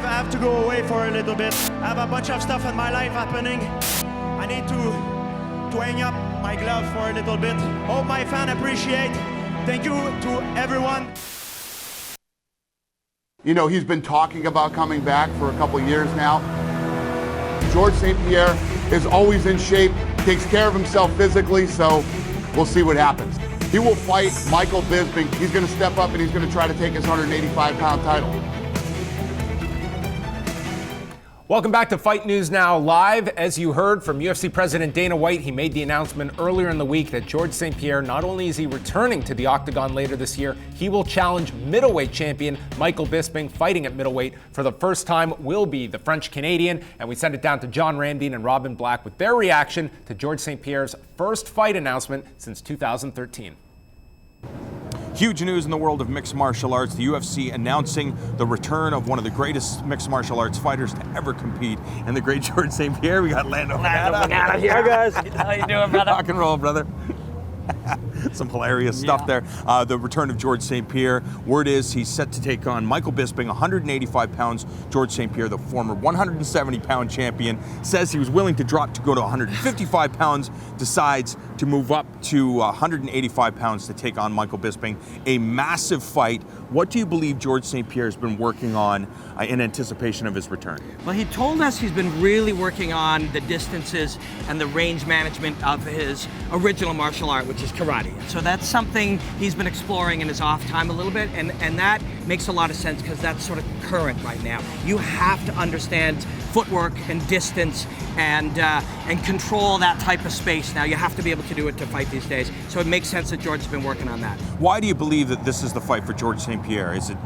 have to go away for a little bit. I have a bunch of stuff in my life happening. I need to hang up my glove for a little bit. Hope my fan appreciate. Thank you to everyone. You know, he's been talking about coming back for a couple years now. George St-Pierre is always in shape, takes care of himself physically, so we'll see what happens. He will fight Michael Bisping. He's going to step up and he's going to try to take his 185-pound title. Welcome back to Fight News Now Live. As you heard from UFC President Dana White, he made the announcement earlier in the week that George St-Pierre, not only is he returning to the octagon later this year, he will challenge middleweight champion Michael Bisping. Fighting at middleweight for the first time will be the French-Canadian. And we send it down to John Ramdine and Robin Black with their reaction to George St-Pierre's first fight announcement since 2013. Huge news in the world of mixed martial arts. The UFC announcing the return of one of the greatest mixed martial arts fighters to ever compete, and the great George St-Pierre. We got Lando Banana here. Hi guys. How you doing, brother? Rock and roll, brother. Some hilarious stuff there. The return of George St-Pierre. Word is he's set to take on Michael Bisping, 185 pounds. George St-Pierre, the former 170-pound champion, says he was willing to drop to go to 155 pounds, decides to move up to 185 pounds to take on Michael Bisping. A massive fight. What do you believe George St-Pierre has been working on in anticipation of his return? Well, he told us he's been really working on the distances and the range management of his original martial art, which is karate. So that's something he's been exploring in his off time a little bit, and that makes a lot of sense because that's sort of current right now. You have to understand footwork and distance and control that type of space. Now you have to be able to do it to fight these days. So it makes sense that George has been working on that. Why do you believe that this is the fight for George St-Pierre? Is it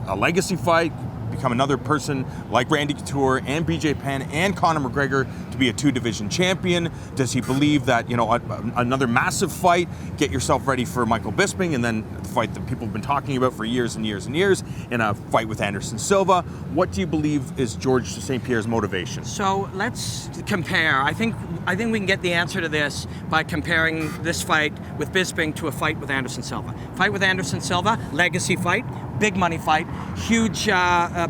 a legacy fight? Become another person like Randy Couture and BJ Penn and Conor McGregor to be a two-division champion? Does he believe that, you know, another massive fight, get yourself ready for Michael Bisping, and then the fight that people have been talking about for years and years and years, in a fight with Anderson Silva? What do you believe is George St-Pierre's motivation? So let's compare. I think we can get the answer to this by comparing this fight with Bisping to a fight with Anderson Silva. Fight with Anderson Silva, legacy fight, big money fight, huge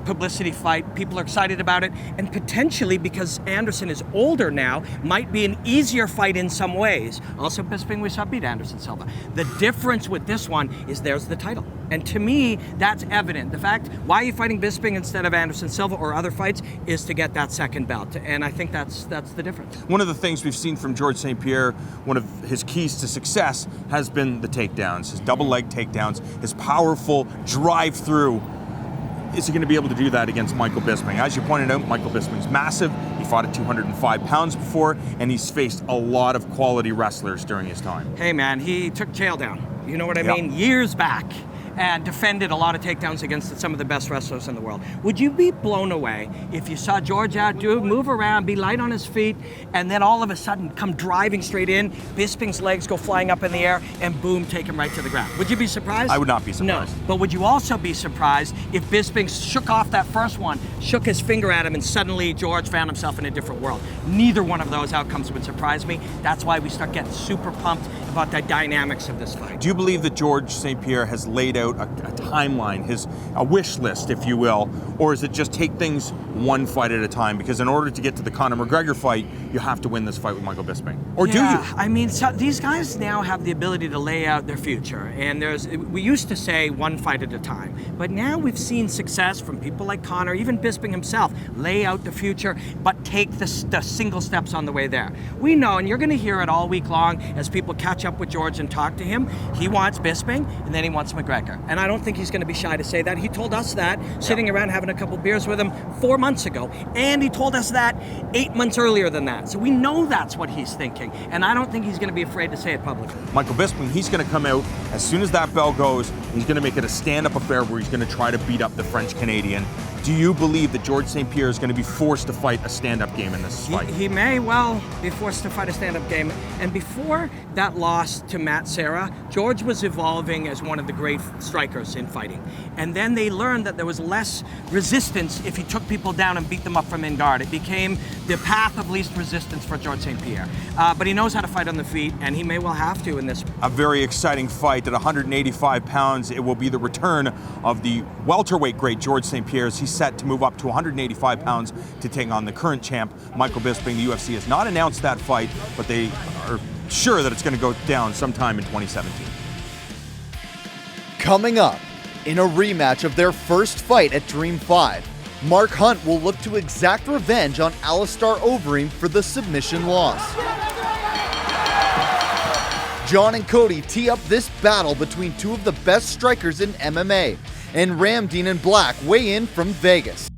publicity fight. People are excited about it, and potentially, because Anderson is older now, might be an easier fight in some ways. Also, Bisping, we saw beat Anderson Silva. The difference with this one is there's the title. And to me, that's evident. The fact, why are you fighting Bisping instead of Anderson Silva or other fights, is to get that second belt. And I think that's the difference. One of the things we've seen from George St-Pierre, one of his keys to success has been the takedowns, his double leg takedowns, his powerful drive through. Is he going to be able to do that against Michael Bisping? As you pointed out, Michael Bisping's massive. He fought at 205 pounds before, and he's faced a lot of quality wrestlers during his time. Hey man, he took tail down. You know what I mean? Years back. And defended a lot of takedowns against some of the best wrestlers in the world. Would you be blown away if you saw George out, move around, be light on his feet, and then all of a sudden come driving straight in, Bisping's legs go flying up in the air, and boom, take him right to the ground? Would you be surprised? I would not be surprised. No, but would you also be surprised if Bisping shook off that first one, shook his finger at him, and suddenly George found himself in a different world? Neither one of those outcomes would surprise me. That's why we start getting super pumped about the dynamics of this fight. Do you believe that George St-Pierre has laid out a timeline, a wish list, if you will, or is it just take things one fight at a time? Because in order to get to the Conor McGregor fight, you have to win this fight with Michael Bisping. Or do you? I mean, so these guys now have the ability to lay out their future. And we used to say one fight at a time, but now we've seen success from people like Conor, even Bisping himself, lay out the future, but take the single steps on the way there. We know, and you're going to hear it all week long as people catch up with George and talk to him, he wants Bisping, and then he wants McGregor. And I don't think he's going to be shy to say that. He told us that sitting around having a couple beers with him 4 months ago, and he told us that 8 months earlier than that. So we know that's what he's thinking, and I don't think he's going to be afraid to say it publicly. Michael Bisping, he's going to come out as soon as that bell goes. He's going to make it a stand-up affair where he's going to try to beat up the French-Canadian. Do you believe that George St-Pierre is going to be forced to fight a stand-up game in this fight? He may well be forced to fight a stand-up game. And before that loss to Matt Serra, George was evolving as one of the great strikers in fighting. And then they learned that there was less resistance if he took people down and beat them up from in guard. It became the path of least resistance. resistance for George St-Pierre. But he knows how to fight on the feet, and he may well have to in this. A very exciting fight at 185 pounds. It will be the return of the welterweight great George St-Pierre. He's set to move up to 185 pounds to take on the current champ, Michael Bisping. The UFC has not announced that fight, but they are sure that it's going to go down sometime in 2017. Coming up, in a rematch of their first fight at Dream 5, Mark Hunt will look to exact revenge on Alistair Overeem for the submission loss. John and Cody tee up this battle between two of the best strikers in MMA, and Ramdeen and Black weigh in from Vegas.